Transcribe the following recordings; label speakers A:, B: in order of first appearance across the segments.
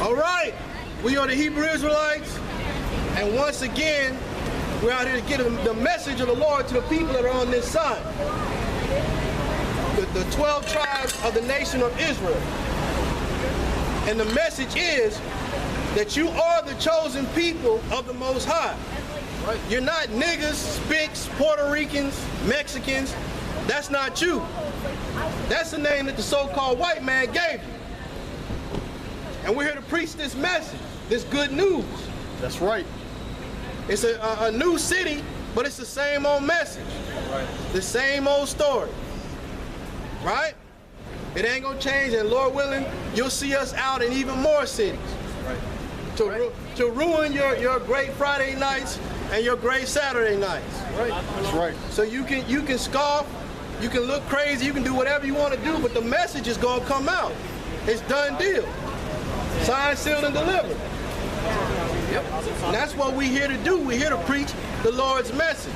A: All right, we are the Hebrew Israelites, and once again, we're out here to get the message of the Lord to the people that are on this side. The 12 tribes of the nation of Israel. And the message is that you are the chosen people of the Most High. You're not niggas, Spicks, Puerto Ricans, Mexicans. That's not you. That's the name that the so-called white man gave you. And we're here to preach this message, this good news.
B: That's right.
A: It's a new city, but it's the same old message. Right. The same old story. Right? It ain't gonna change, and Lord willing, you'll see us out in even more cities. Right. To ruin your great Friday nights and your great Saturday nights. Right?
B: That's right.
A: So you can scoff, you can look crazy, you can do whatever you want to do, but the message is gonna come out. It's done deal. Signed, sealed, and delivered. Yep. And that's what we're here to do. We're here to preach the Lord's message.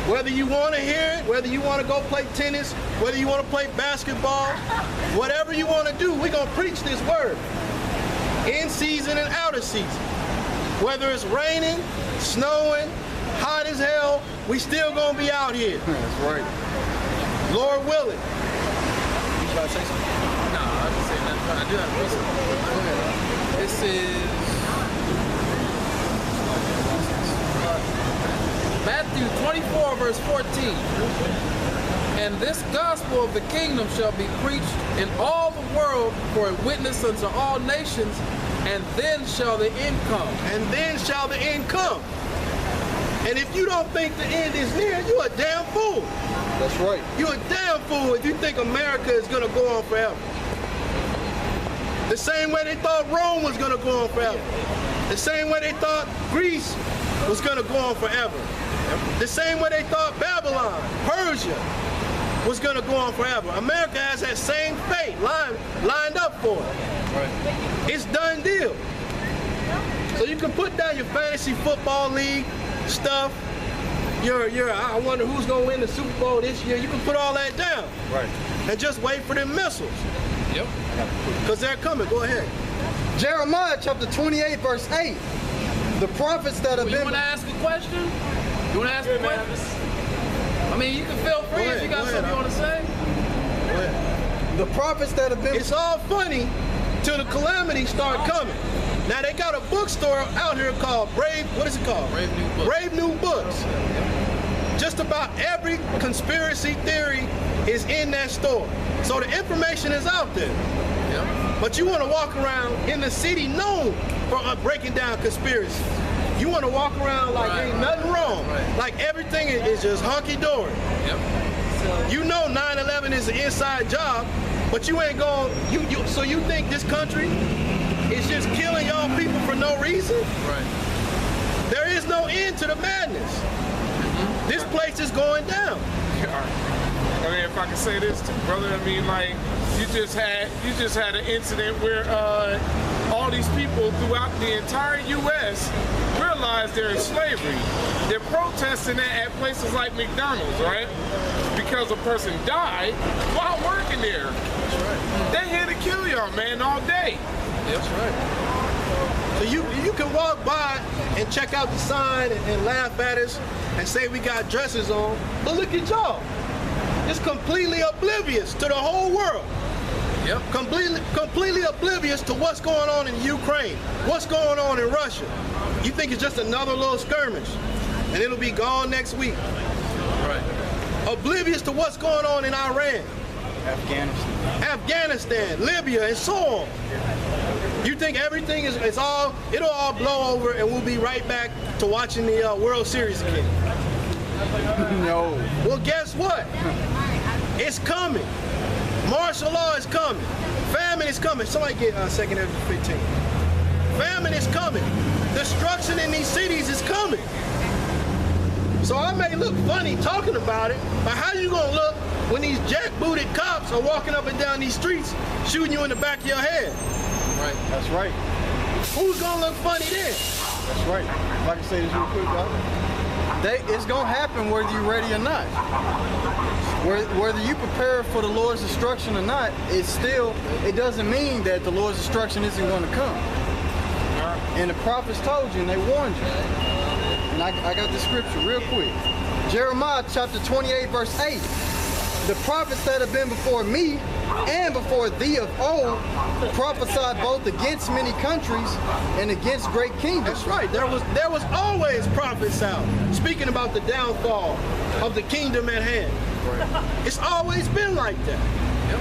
A: Whether you want to hear it, whether you want to go play tennis, whether you want to play basketball, whatever you want to do, we're going to preach this word. In season and out of season. Whether it's raining, snowing, hot as hell, we still going to be out here.
B: That's right.
A: Lord willing.
C: You try to say something? No, I didn't say nothing. I do have to say something. Go ahead. This is Matthew 24, verse 14. And this gospel of the kingdom shall be preached in all the world for a witness unto all nations, and then shall the end come.
A: And then shall the end come. And if you don't think the end is near, you're a damn fool.
B: That's right.
A: You're a damn fool if you think America is going to go on forever. The same way they thought Rome was going to go on forever. The same way they thought Greece was going to go on forever. The same way they thought Babylon, Persia was going to go on forever. America has that same fate lined up for it. Right. It's done deal. So you can put down your fantasy football league stuff. I wonder who's going to win the Super Bowl this year. You can put all that down.
B: Right.
A: And just wait for them missiles.
C: Yep.
A: Because they're coming. Go ahead.
B: Jeremiah chapter 28, verse 8. The prophets that have been...
C: You want to ask a question? You want to ask a question? I mean, you can feel free if you got something you want to say.
A: Go ahead.
B: The prophets that have been...
A: It's all funny till the calamities start coming. Now, they got a bookstore out here called Brave... What is it called?
C: Brave New Books.
A: Brave New Books. Just about every conspiracy theory is in that store. So the information is out there. Yep. But you want to walk around in the city known for breaking down conspiracies. You want to walk around like ain't nothing wrong. Right. Like everything is just hunky-dory. Yep. You know 9/11 is an inside job, but you ain't going, so you think this country is just killing y'all people for no reason? Right. There is no end to the madness. Mm-hmm. This place is going down.
D: I mean, if I can say this, brother, I mean, like, you just had an incident where all these people throughout the entire U.S. realize they're in slavery. They're protesting that at places like McDonald's, right? Because a person died while working there. That's right. They here to kill y'all, man, all day.
A: That's right. So you can walk by and check out the sign and laugh at us and say we got dresses on, but look at y'all. It's completely oblivious to the whole world. Yep. Completely oblivious to what's going on in Ukraine, what's going on in Russia. You think it's just another little skirmish, and it'll be gone next week. Right. Oblivious to what's going on in Iran, Afghanistan, Libya, and so on. You think everything it'll all blow over, and we'll be right back to watching the World Series again?
B: No.
A: Well, guess what? It's coming. Martial law is coming. Famine is coming. Somebody get second after 15. Famine is coming. Destruction in these cities is coming. So I may look funny talking about it, but how you gonna look when these jackbooted cops are walking up and down these streets shooting you in the back of your head?
B: Right. That's right.
A: Who's gonna look funny then?
B: That's right. If I can say this real quick, it's gonna happen whether you're ready or not. Whether you prepare for the Lord's destruction or not, it doesn't mean that the Lord's destruction isn't going to come. And the prophets told you and they warned you. And I got the scripture real quick. Jeremiah chapter 28 verse 8. The prophets that have been before me and before thee of old prophesied both against many countries and against great kingdoms.
A: That's right. There was always prophets out speaking about the downfall of the kingdom at hand. Right. It's always been like that. Yep.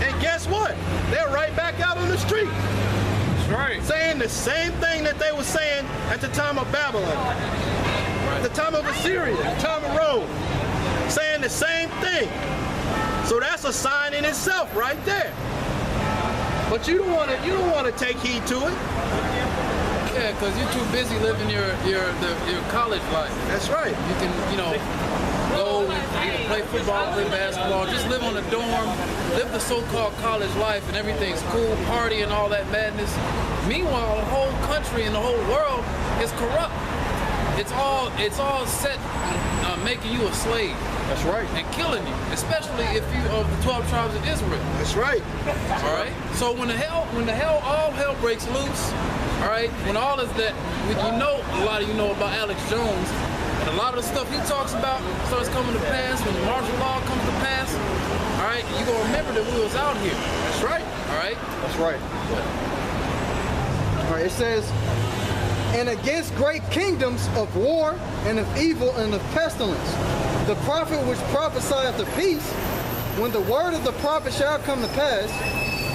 A: And guess what? They're right back out on the street. That's right. Saying the same thing that they were saying at the time of Babylon, at the time of Assyria, at the time of Rome. Saying the same thing. So that's a sign in itself right there. But you don't want to take heed to it.
C: Yeah, because you're too busy living your college life.
A: That's right.
C: You can, go either play football, play basketball, just live on a dorm, live the so-called college life and everything's cool, party and all that madness. Meanwhile, the whole country and the whole world is corrupt. It's all set making you a slave.
A: That's right.
C: And killing you, especially if you of the 12 tribes of Israel.
A: That's right.
C: All right. So when all hell breaks loose, all right, when all is that, a lot of you know about Alex Jones, and a lot of the stuff he talks about starts coming to pass, when the martial law comes to pass, all right, you're gonna remember that we was out here.
A: That's right.
C: All right.
B: That's right. All right. It says, and against great kingdoms of war and of evil and of pestilence, the prophet which prophesieth of peace, when the word of the prophet shall come to pass,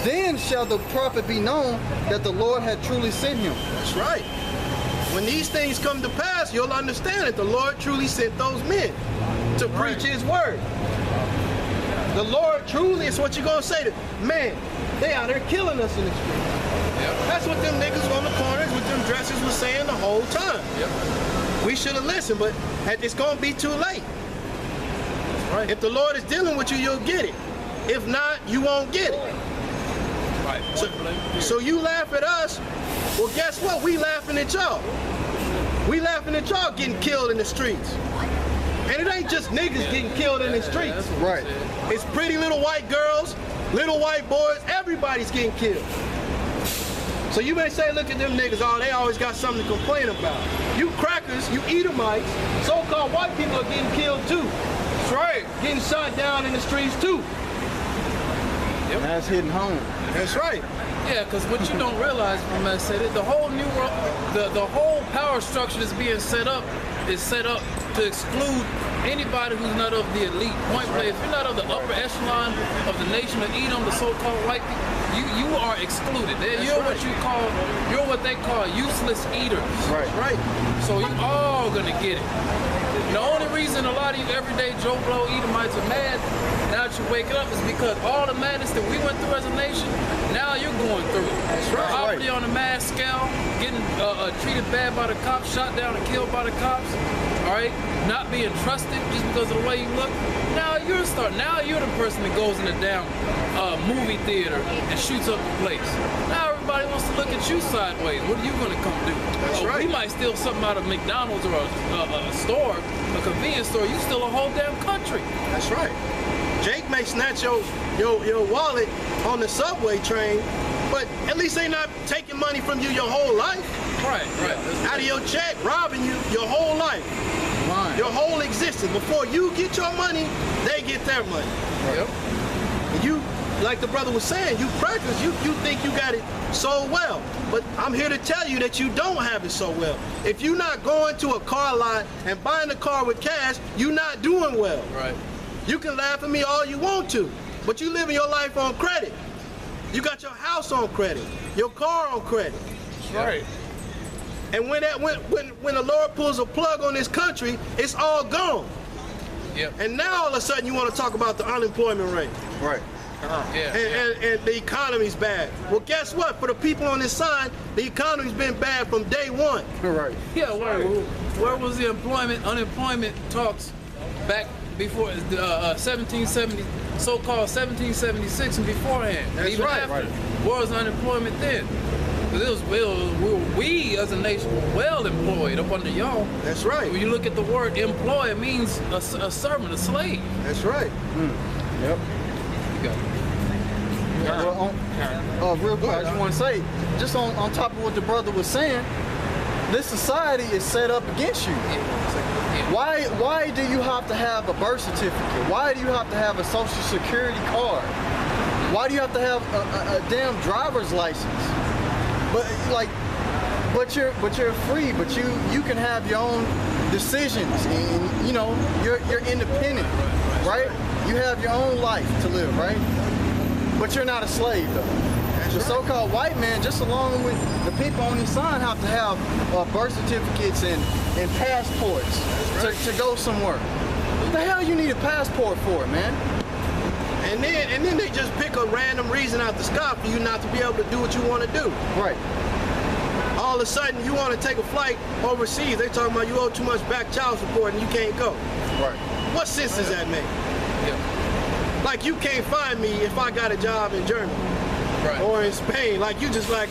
B: then shall the prophet be known that the Lord had truly sent him.
A: That's right. When these things come to pass, you'll understand that the Lord truly sent those men to preach his word. The Lord truly is what you're going to say to, man, they out there killing us in the street. Yep. That's what them niggas on the corners with them dresses was saying the whole time. Yep. We should have listened, but it's going to be too late. Right. If the Lord is dealing with you, you'll get it. If not, you won't get it. Right. So you laugh at us, well, guess what? We laughing at y'all. We laughing at y'all getting killed in the streets. And it ain't just niggas getting killed in the streets.
B: Right.
A: It's pretty little white girls, little white boys, everybody's getting killed. So you may say, look at them niggas, they always got something to complain about. You crackers, you Edomites, so-called white people are getting killed too. That's right. Getting shot down in the streets too.
B: Yep. That's hitting home.
A: That's right.
C: Yeah, because what you don't realize, from I said it, the whole new world, the whole power structure that's being set up is set up to exclude anybody who's not of the elite. Point blank, if you're not of the upper echelon of the nation of Edom, the so-called white people, you are excluded. You're what they call useless eaters.
B: Right.
A: Right.
C: So you all gonna get it. The only reason a lot of you everyday Joe Blow Edomites are mad now that you're waking up is because all the madness that we went through as a nation, now you're going through it.
A: That's right.
C: Poverty on a mass scale, getting treated bad by the cops, shot down and killed by the cops, all right? Not being trusted just because of the way you look. Now you're the person that goes in the damn movie theater and shoots up the place. Now everybody wants to look at you sideways. What are you gonna come do?
A: That's right.
C: We might steal something out of McDonald's or a store, a convenience store. You steal a whole damn country.
A: That's right. Jake may snatch your wallet on the subway train, but at least they not taking money from you your whole life.
C: Right.
A: Out of your check, robbing you your whole life.
B: Mine.
A: Your whole existence. Before you get your money, they get their money.
C: Yep.
A: And you, like the brother was saying, you practice, you think you got it so well. But I'm here to tell you that you don't have it so well. If you're not going to a car lot and buying a car with cash, you're not doing well.
C: Right.
A: You can laugh at me all you want to, but you living your life on credit. You got your house on credit, your car on credit.
D: That's right.
A: And when the Lord pulls a plug on this country, it's all gone.
C: Yep.
A: And now all of a sudden you want to talk about the unemployment rate.
B: Right.
A: And the economy's bad. Well, guess what? For the people on this side, the economy's been bad from day one.
B: Right.
C: Yeah, where was the unemployment talks back before 1770, so-called 1776 and beforehand?
A: That's
C: even
A: right.
C: after. Where was unemployment then? We as a nation were well employed up under y'all.
A: That's right.
C: When you look at the word employ, it means a servant, a slave.
A: That's right.
B: Yep.
C: You got it.
B: Well, real quick, I just want to say, just on top of what the brother was saying, this society is set up against you.
C: Yeah.
B: Why do you have to have a birth certificate? Why do you have to have a social security card? Why do you have to have a damn driver's license? But you're free. But you can have your own decisions, and you know you're independent, right? You have your own life to live, right? But you're not a slave though. The so-called white man, just along with the people on his side, have to have birth certificates and passports to go somewhere. What the hell you need a passport for, man?
A: And then they just pick a random reason out the sky for you not to be able to do what you want to do.
B: Right.
A: All of a sudden, you want to take a flight overseas. They talking about you owe too much back child support and you can't go.
B: Right.
A: What sense does that make?
C: Yeah.
A: Like you can't find me if I got a job in Germany.
C: Right.
A: Or in Spain. Like you just like,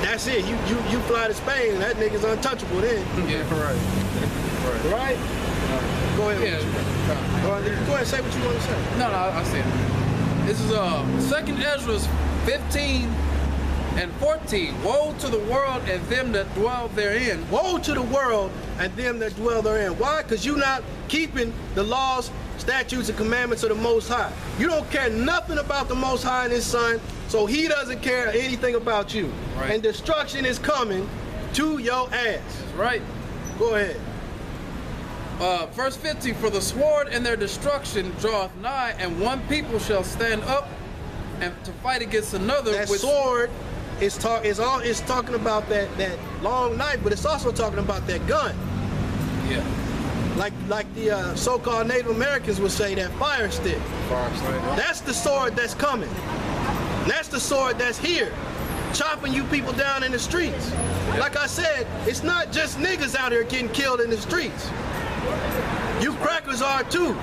A: that's it. You fly to Spain and that nigga's untouchable then.
C: Yeah.
A: Right? Go ahead.
C: Yeah.
A: Go ahead and say what you want to say.
C: No, I see it. This is 2nd Ezra 15 and 14. Woe to the world and them that dwell therein.
A: Woe to the world and them that dwell therein. Why? Because you're not keeping the laws, statutes, and commandments of the Most High. You don't care nothing about the Most High and His Son, so He doesn't care anything about you.
C: Right.
A: And destruction is coming to your ass.
C: That's right.
A: Go ahead.
C: Verse 15, for the sword and their destruction draweth nigh, and one people shall stand up and to fight against another.
A: That sword is talking about that long knife, but it's also talking about that gun.
C: Yeah.
A: Like the so-called Native Americans would say, that fire stick. That's the sword that's coming. That's the sword that's here, chopping you people down in the streets.
C: Yeah.
A: Like I said, it's not just niggas out here getting killed in the streets. You crackers are too.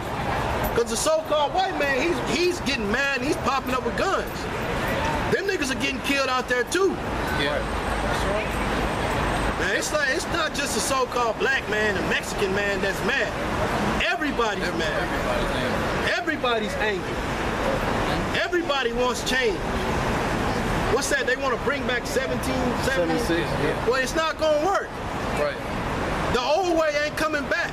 A: Because the so-called white man, he's getting mad and he's popping up with guns. Them niggas are getting killed out there too.
C: Yeah.
A: Man, it's not just the so-called black man and Mexican man that's mad. Everybody's mad. Everybody's angry. Everybody wants change. What's that? They want to bring back 1776?
B: Yeah.
A: Well, it's not going to work.
C: Right.
A: The old way ain't coming back.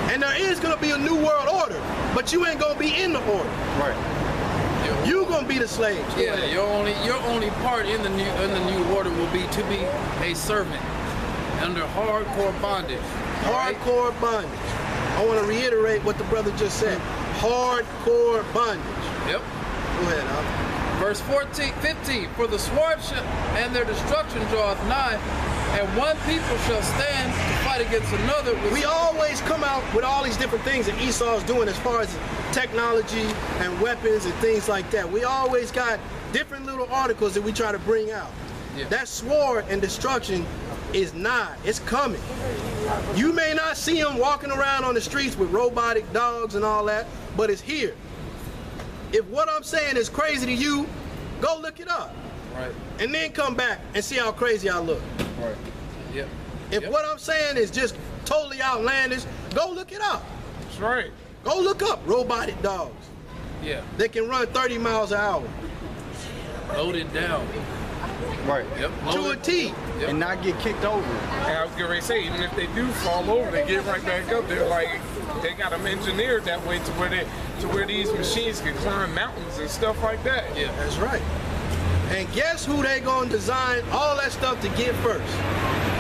A: And there is going to be a new world order, but you ain't going to be in the order.
B: Right.
A: You going to be the slaves.
C: Yeah, your only part in the new order will be to be a servant under hardcore bondage.
A: Hardcore bondage. I want to reiterate what the brother just said. Hardcore bondage.
C: Yep.
A: Go ahead, Al.
C: Verse 15, for the sword and their destruction draweth nigh, and one people shall stand to fight against another.
A: We always come out with all these different things that Esau's doing as far as technology and weapons and things like that. We always got different little articles that we try to bring out.
C: Yeah.
A: That sword and destruction is not. It's coming. You may not see them walking around on the streets with robotic dogs and all that, but it's here. If what I'm saying is crazy to you, go look it up.
C: Right.
A: And then come back and see how crazy I look.
B: Right.
C: Yep.
A: If what I'm saying is just totally outlandish, go look it up.
D: That's right.
A: Go look up robotic dogs.
C: Yeah.
A: They can run 30 miles an hour.
C: Loaded down.
B: Right.
C: Yep.
A: To a
C: Loaded.
A: T.
C: Yep.
B: And not get kicked over.
D: And I was getting ready to say, even if they do fall over, they get right back up there. Like, they got them engineered that way to where these machines can climb mountains and stuff like that.
C: Yeah.
A: That's right. And guess who they gonna design all that stuff to get first?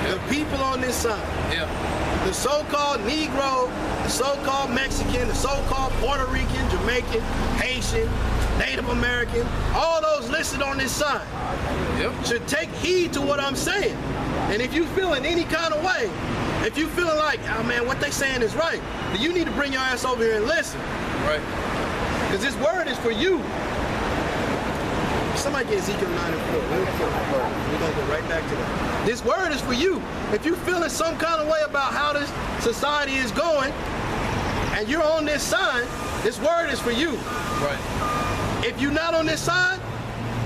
A: The people on this side.
C: Yeah.
A: The so-called Negro, the so-called Mexican, the so-called Puerto Rican, Jamaican, Haitian, Native American, all those listed on this side
C: Yep.
A: should take heed to what I'm saying. And if you feeling any kind of way, if you feeling like, oh man, what they saying is right, then you need to bring your ass over here and listen.
C: Right.
A: Because this word is for you. Somebody get Ezekiel 9 and 4. We're going to go right back to that. This word is for you. If you're feeling some kind of way about how this society is going, and you're on this side, this word is for you.
C: Right.
A: If you're not on this side,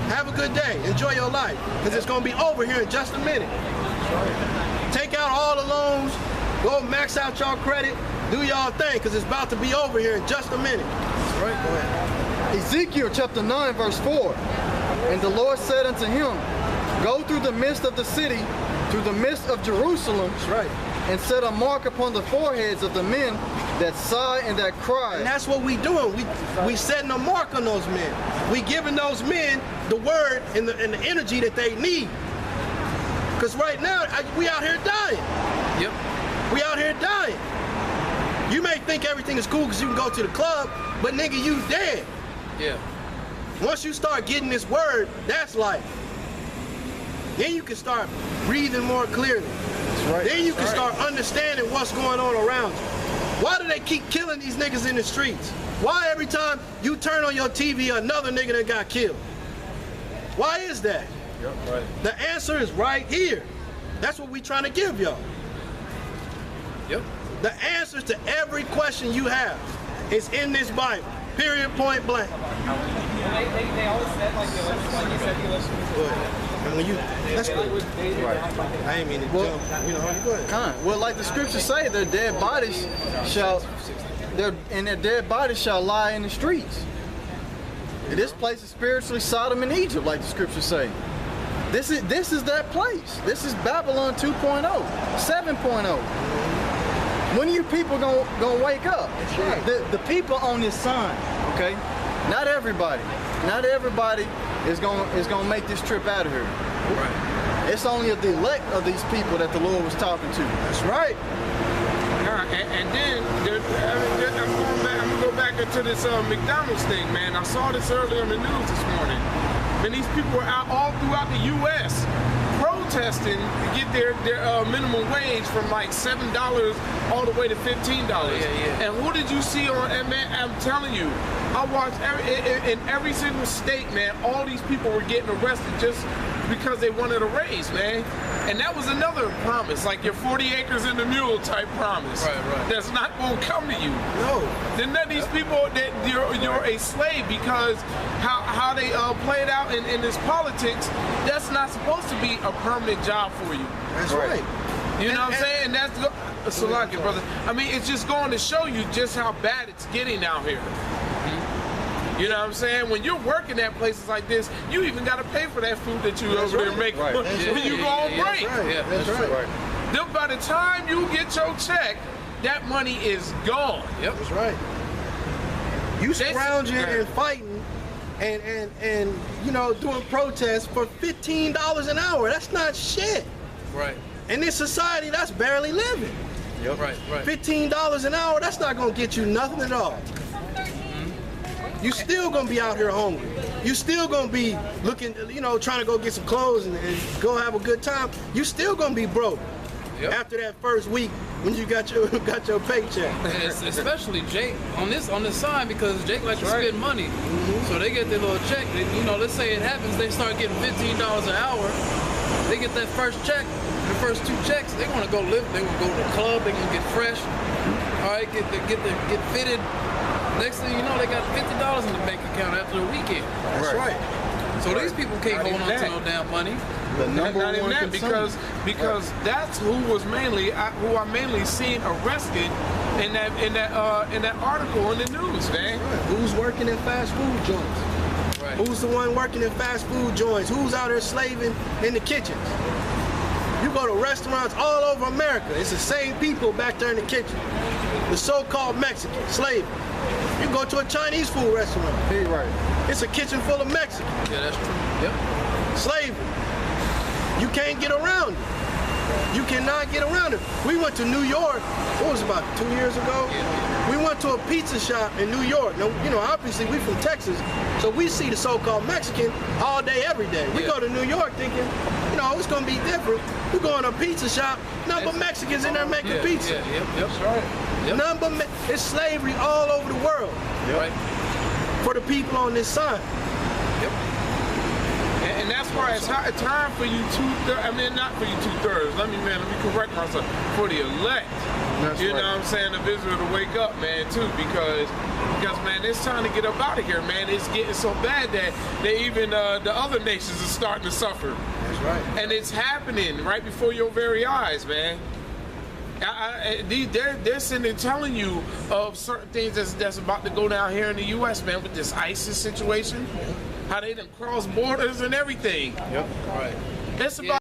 A: Have a good day. Enjoy your life. Because it's going to be over here in just a minute. Take out all the loans. Go max out y'all credit. Do y'all thing, because it's about to be over here in just a minute.
B: That's right. Go ahead. Ezekiel chapter 9, verse 4. And the Lord said unto him, go through the midst of the city, through the midst of Jerusalem.
A: That's right.
B: And set a mark upon the foreheads of the men that sigh and that cry.
A: And that's what we doing. We setting a mark on those men. We giving those men the word and the energy that they need. Because right now, we out here dying.
C: Yep.
A: We out here dying. You may think everything is cool because you can go to the club, but nigga, you dead.
C: Yeah.
A: Once you start getting this word, that's life. Then you can start breathing more clearly.
B: That's right.
A: Then you can start understanding what's going on around you. Why do they keep killing these niggas in the streets? Why every time you turn on your TV, another nigga that got killed? Why is that?
B: Yep, right.
A: The answer is right here. That's what we trying to give y'all.
C: Yep.
A: The answers to every question you have is in this Bible. Period, point blank.
E: They always said like the election, like you said the election was
A: Go ahead. And when you, that's good.
B: Right.
A: I ain't mean to jump. You know, go ahead.
B: Well, like the scriptures say, their dead bodies shall lie in the streets. And this place is spiritually Sodom and Egypt, like the scriptures say. This is that place. This is Babylon 2.0, 7.0. When are you people gonna wake up?
A: Right.
B: The people on this sign, okay? Not everybody is gonna make this trip out of here.
C: Right.
B: It's only the elect of these people that the Lord was talking to.
A: That's right.
D: And then I'm gonna go back into this McDonald's thing, man. I saw this earlier on the news this morning. And these people are out all throughout the U.S. protesting to get their minimum wage from like $7 all the way to $15.
C: Yeah.
D: And who did you see on? And man, I'm telling you, I watched in every single state, man. All these people were getting arrested just because they wanted a raise, man. And that was another promise, like your 40 acres and a mule type promise.
C: Right.
D: That's not gonna come to you.
A: No.
D: Then none of these people that you're a slave because how they played out in this politics, that's not supposed to be a permanent job for you.
A: That's right.
D: You know what I'm saying? That's Salaki, brother. I mean, it's just going to show you just how bad it's getting out here. You know what I'm saying? When you're working at places like this, you even got to pay for that food that you over there making when you go on break.
C: Yeah,
A: That's right.
D: Then by the time you get your check, that money is gone.
C: Yep.
A: That's right. You scrounging and fighting and you know, doing protests for $15 an hour. That's not shit.
C: Right.
A: In this society, that's barely living.
C: Yep. Right.
A: $15 an hour, that's not gonna get you nothing at all. You still gonna be out here hungry. You still gonna be looking, you know, trying to go get some clothes and go have a good time. You still gonna be broke after that first week when you got your paycheck.
C: Especially Jake on this sign, because Jake likes to spend money. So they get their little check. You know, let's say it happens, they start getting $15 an hour. They get that first check, the first 2 checks, they want to go live. They want to go to the club. They gonna get fresh. All right, get fitted. Next thing you know, they got $50 in the bank account after the weekend.
A: That's right.
C: So these people can't hold on to no damn money.
B: The number
D: Not even
B: one
D: that,
B: concern.
D: because that's who I mainly seen arrested in that article in the news, man.
A: Who's working in fast food joints?
C: Right.
A: Who's the one working in fast food joints? Who's out there slaving in the kitchens? You go to restaurants all over America, it's the same people back there in the kitchen. The so-called Mexican, slavery. You go to a Chinese food restaurant.
B: Hey, right.
A: It's a kitchen full of Mexicans.
C: Yeah, that's true. Yep.
A: Slavery. You can't get around it. You cannot get around it. We went to New York, what was it, about 2 years ago?
C: Yeah.
A: We went to a pizza shop in New York. Now, you know, obviously we from Texas, so we see the so-called Mexican all day, every day. We go to New York thinking, you know, it's gonna be different. We go in a pizza shop, none but Mexicans in there making pizza.
C: Yep. That's right. Yep.
A: None but it's slavery all over the world.
C: Right.
A: For the people on this side.
D: And that's far as time for you not for you 2/3. Let me correct myself. For the elect, you know what I'm saying, of Israel to wake up, man, too, because man, it's time to get up out of here, man. It's getting so bad that even the other nations are starting to suffer.
A: That's right.
D: And it's happening right before your very eyes, man. They're sitting there telling you of certain things that's about to go down here in the U.S., man, with this ISIS situation, how they done cross borders and everything.
A: Yep. Right.
D: It's about